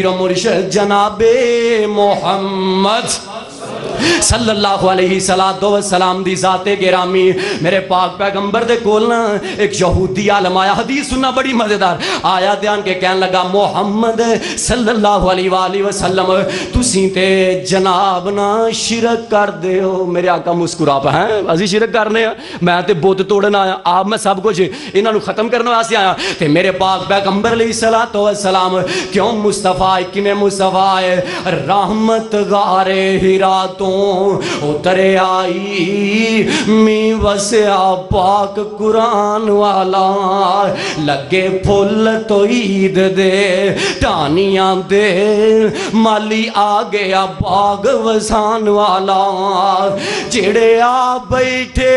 مرشد جناب محمد صلی اللہ علیہ وسلم دی ذات گرامی میرے پاک پیغمبر دے کول نا ایک یہودی عالم آیا، حدیث سننا بڑی مزیدار آیا، دھیان کے کہنے لگا محمد صلی اللہ علیہ وآلہ وسلم تسی تے جناب نا شرک کر دے ہو۔ میرے آقا مسکرا پا ہیں ازی شرک کرنے میں تے بت توڑنا آیا، آپ میں سب کچھ انہاں نو ختم کرنے واسطے آیا تے میرے پاک پیغمبر علیہ السلام کیوں مصطفیٰ کیویں مصطفیٰ رحمت غارے ہیرا تو اترے آئی می وسیا پاک قرآن والا لگے پھول تو عید دے ٹانیاں دے مالی آ گیا باغ وسان والا جڑے آ بیٹھے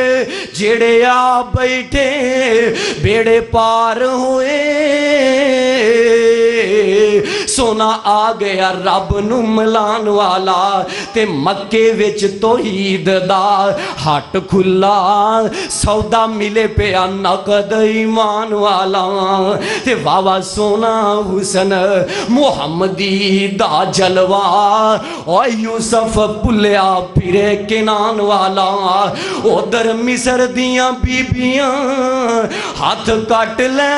بیڑے پار ہوئے سونا آ گیا رب نو ملان والا تے مکے وچ توحید دا ہٹ کھلا سودا ملے پیا نقد ایمان والا تے واوا سونا حسن محمدی دا جلوہ او یوسف پلیا پھرے کنان والا ادھر مصر دیاں بیبیاں ہاتھ کٹ لے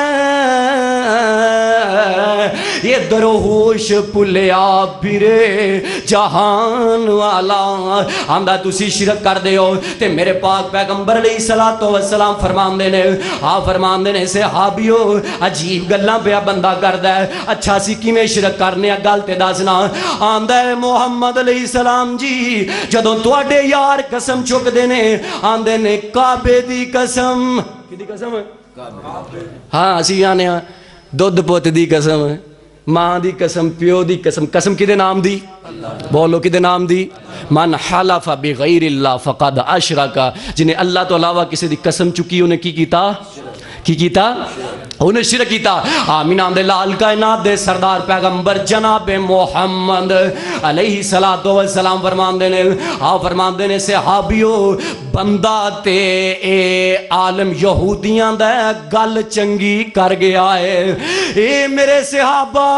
ادھر ہوش پلیا پھرے جہان والا آندہ تسی شرک کر دے ہو تے میرے پاک پیغمبر علیہ السلام فرمان دینے فرمان دینے صحابیو عجیب گلاں پہ بندہ کردہ ہے اچھا سی کی میں شرک کرنے گالتے داسنا آندہ ہے محمد علیہ السلام جی جدوں توڑے یار قسم چک دینے آندے نے کعبے دی قسم کی دی قسم ہے ہاں اسی آنے دودھ پوت دی قسم ہے ماں دی قسم پیو دی قسم قسم کدے نام دی بولو کدے نام دی من حلف بغیر اللہ فقد اشرکا جنہیں اللہ تو علاوہ کسی دی قسم چکی انہیں کی کیتا انہیں شرک کیتا آمین آمد لال کائنات دے سردار پیغمبر جناب محمد علیہ السلام فرمان دینے صحابیو بندہ تے اے عالم یہودیاں دے گل چنگی کر گیا ہے اے میرے صحابہ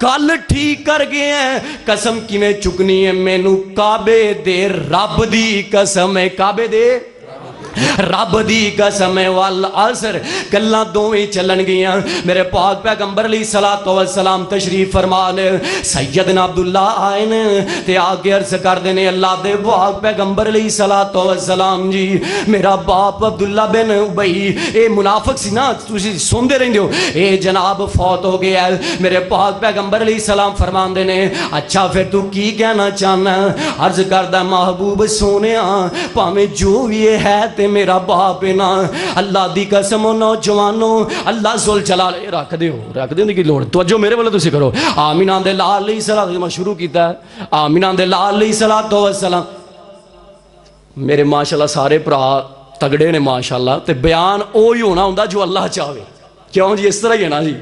گل ٹھیک کر گئے ہیں قسم کی میں چکنی ہے مینو کعبے دے رب دی قسم ہے کعبے دے رب دی قسم والعصر گلاں دوویں چلن گیاں میرے پاک پیغمبر علیہ السلام تشریف فرمان سیدنا عبداللہ آئین تے آگے عرض کر دینے اللہ دے پاک پیغمبر علیہ السلام جی میرا باپ عبداللہ بن ابی اے منافق سی نا تسی سن دے رہن دیو اے جناب فوت ہو گیا ہے میرے پاک پیغمبر علیہ السلام فرمان دینے اچھا پھر تو کی کہنا چاہنا عرض کردہ محبوب سونیا پاہمیں جو یہ ہے تے میرا باپ نا اللہ دی قسم و نوجوانوں اللہ زل جلال رکھ دے ہو کی لوڑ توجہ میرے والے تو کرو آمین آن دے لال علیہ السلام میں شروع کیتا ہے آمین آن دے لال علیہ السلام میرے ماشاءاللہ سارے پرا تگڑے نے ماشاءاللہ تے بیان اوہی ہونا ہوندہ جو اللہ چاہوے کیوں جی اس طرح ہی ہے نا جی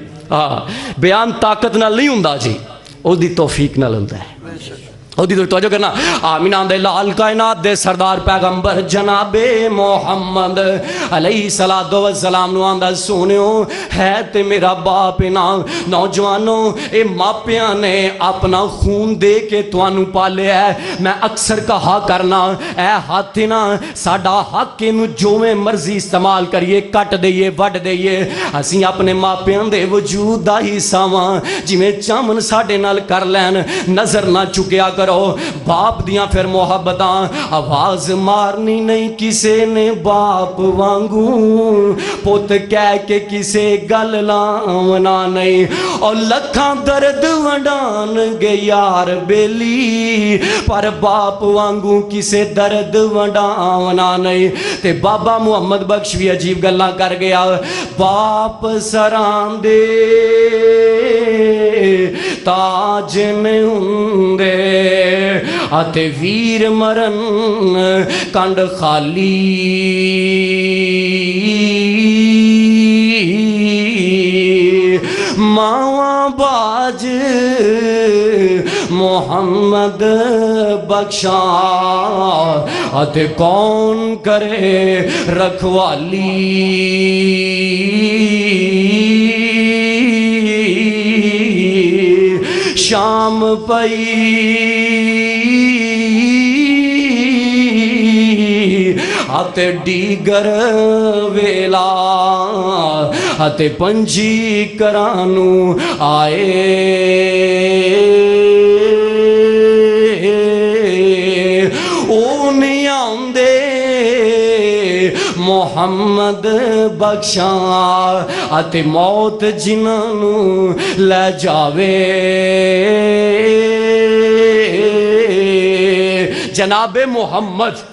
بیان طاقت نہ نہیں ہوندہ جی او دی توفیق نہ ہوندہ ہے اور دیدو توجہ کرنا آمین آن دے لال کائنات دے سردار پیغمبر جناب محمد علیہ السلام نو آن دا سونیو ہے تے میرا باپ نا نوجوانوں اے ماپیاں نے اپنا خون دے کے توانو پالے ہے میں اکثر کہا کرنا اے ہاتھ نا ساڑا حق کے نو جو میں مرضی استعمال کریے کٹ دئیے وڈ دئیے اسی اپنے ماپیاں دے وجود دا ہی ساواں جی میں چامن ساڑے نال کر لین نظر نہ چکیا کر باپ دیاں پھر محبتاں آواز مارنی نہیں کسے نے باپ وانگوں پوت کہہ کے کسے گل لاؤنا نہیں اور لکھاں درد وڈان گے یار بیلی پر باپ وانگوں کسے درد وڈاؤنا نہیں تے بابا محمد بخش بھی عجیب گلاں کر گیا باپ سران دے تاج میں ہوندے آتے ویر مرن کانڈ خالی ماں باج محمد بخشا آتے کون کرے رکھوالی شام پئی آتے ڈیگر ویلا آتے پنجی کرانو آئے نہیں آندے محمد بخشاں اتے موت جنہوں لے جاوے جناب محمد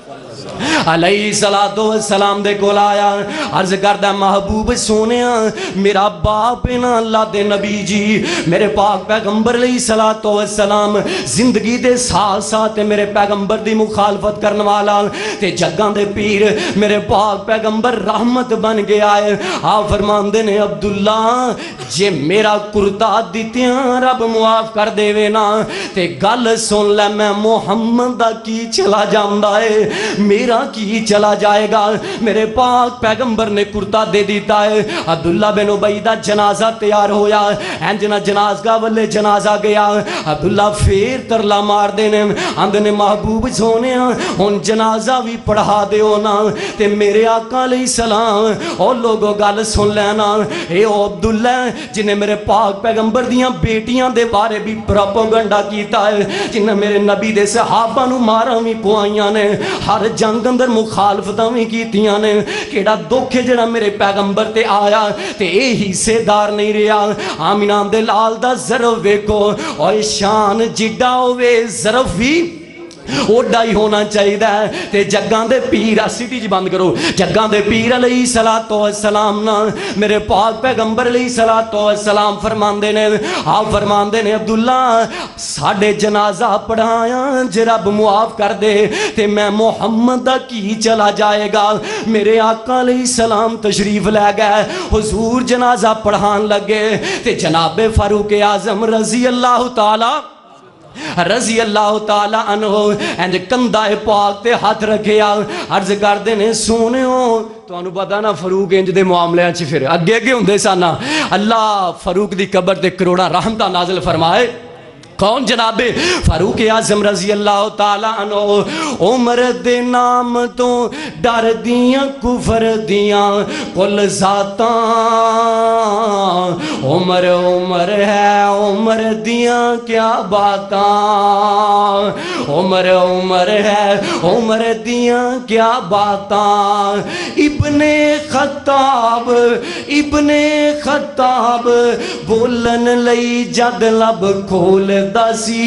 علیہ السلام دے کول آیا عرض کردہ محبوب سونیا میرا باپ نا اللہ دے نبی جی میرے پاک پیغمبر علیہ السلام زندگی دے ساتھ ساتھ میرے پیغمبر دی مخالفت کرنے والا تے جگاں دے پیر میرے پاک پیغمبر رحمت بن گیا ہے آپ فرمان دے نے عبداللہ جے میرا کرتا دیتیاں رب معاف کر دے وے نا تے گل سن لے میں محمد دا کی چلا جاندہ ہے میرا کی چلا جائے گا میرے پاک پیغمبر نے کرتا دے دیتا ہے عبداللہ بن عبیدہ جنازہ تیار ہویا اینجنا جنازگاہ والے جنازہ گیا عبداللہ پھر ترلا مار دینے اندنے محبوب سونے ان جنازہ بھی پڑھا دے ہونا تے میرے آقا علیہ السلام اور لوگوں گال سن لینا اے عبداللہ جنہیں میرے پاک پیغمبر دیاں بیٹیاں دے بارے بھی پروپیگنڈا کیتا ہے جنہیں میرے نبی دے صحابہ نو مارا بھی پوائیاں نے ہر جنگ اندر مخالفتاں بھی کیتیاں نے کیڑا دکھ جڑا میرے پیغمبر تے آیا تے اے حصے دار نہیں رہا آمینہ دے لال دا ظرف ویکو اور شان جڈا ہوئے ظرف بھی اوڈا ہی ہونا چاہیے تے جگاں دے پیر سٹی جی بند کرو جگاں دے پیر علیہ السلام نا میرے پاک پیغمبر علیہ السلام فرمان دے نے آپ فرمان دے نے عبداللہ ساڑھے جنازہ پڑھایا جے رب معاف کر دے تے میں محمد دا کی چلا جائے گا میرے آقا علیہ السلام تشریف لے گئے حضور جنازہ پڑھان لگے تے جناب فاروق اعظم رضی اللہ تعالی عنہ اینج کندہ پاک تے ہاتھ رکھیا عرض کر دینے سونے ہو تو انہوں پتا نا فاروق انج دے معاملے ہیں پھر اگے اگے ہوں دے سانا اللہ فاروق دی قبر تے کروڑا رحمتہ نازل فرمائے کون جناب فاروق اعظم رضی اللہ تعالیٰ عنہ عمر دے نام تو ڈر دیاں کفر دیاں کل ذاتاں عمر ہے عمر دیاں کیا باتاں عمر ہے عمر دیاں کیا باتاں ابن خطاب بولن لئی جد لب کھول دسی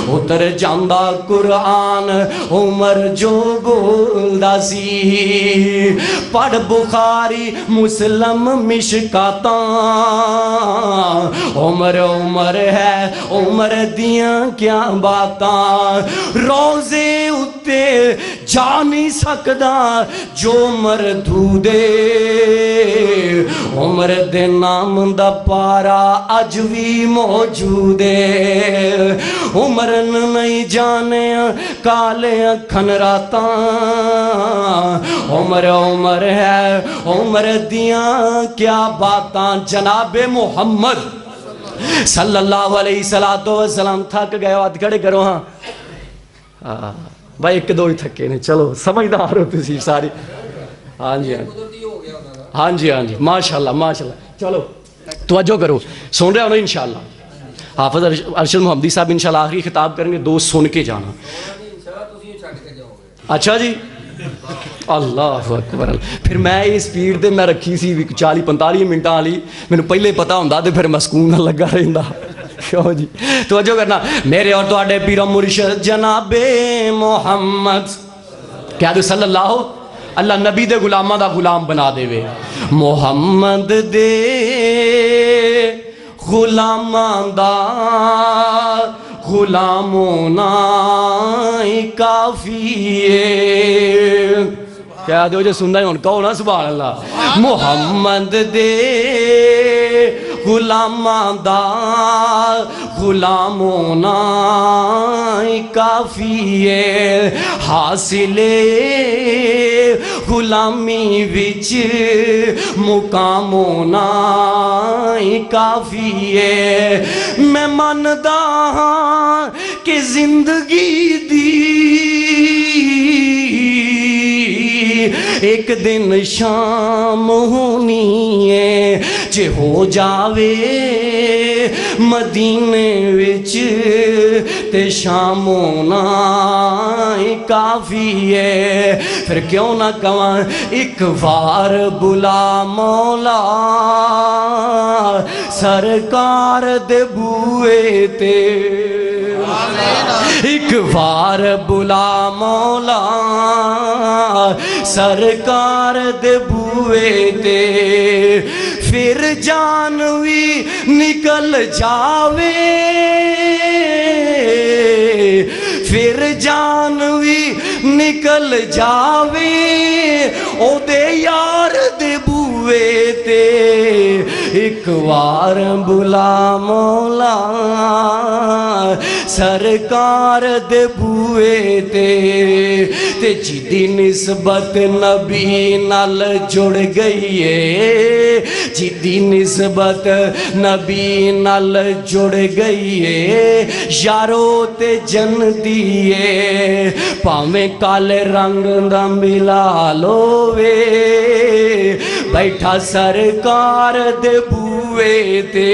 اتر جاندہ قرآن عمر جو بولدا سی پڑھ بخاری مسلم مشکاتاں عمر ہے عمر دیاں کیا باتاں روزے اتے جا نہیں سکدا جو مردودے عمر دے نام دا پارا اج بھی موجود ہے عمر نہیں جانے کالے کھن راتاں عمر ہے عمر دیاں کیا باتاں جناب محمد صلی اللہ علیہ وسلم تھک گئے ہاتھ کھڑے کرو ہاں بھائی ایک دو ہی تھکے نے چلو سمجھدار ہو تسی ساری ہاں جی ماشاءاللہ چلو توجہ کرو سن رہے ہو نا انشاءاللہ حافظ ارشد محمدی صاحب انشاءاللہ آخری خطاب کریں گے دو سن کے جانا اچھا جی اللہ اکبر پھر میں یہ سپیڈ تے میں رکھی سی 40-45 منٹاں والی میں پہلے پتا ہوندا تے پھر میں سکون نہ لگا رہندا کیوں جی توجہ کرنا میرے اور تواڈے پیر و مرشد جناب محمد کیا دو صلی اللہ نبی دے غلاماں دا غلام بنا دے وے محمد دے غلاماں دا غلام ہونا ہی کافی ہے کیا دو جو سننا ہی ان کہو نا سبحان اللہ محمد دے غلاماں دا غلام ہونا کافی ہے حاصل غلامی وچ مقام ہونا کافی ہے میں مندا ہاں کہ زندگی دی ایک دن شام ہونی ہے جے ہو جاوے مدینے وچ تے شام ہونا کافی ہے پھر کیوں نہ کہاں ایک بار بلا مولا سرکار دے بوئے تے ایک بار بلا مولا سرکار دے بوئے تے پھر جان وی نکل جاوے پھر جان وی نکل جاوے او دے یار دے بوئے تے ایک بار بلا مولا سرکار دے بوئے تے جیدی نسبت نبی نال جڑ گئی ہے جیدی نسبت نبی نال جڑ گئی ہے یارو تے جنتی ہے پاویں کالے رنگ دا ملا لوے بیٹھا سرکار دے بوئے تے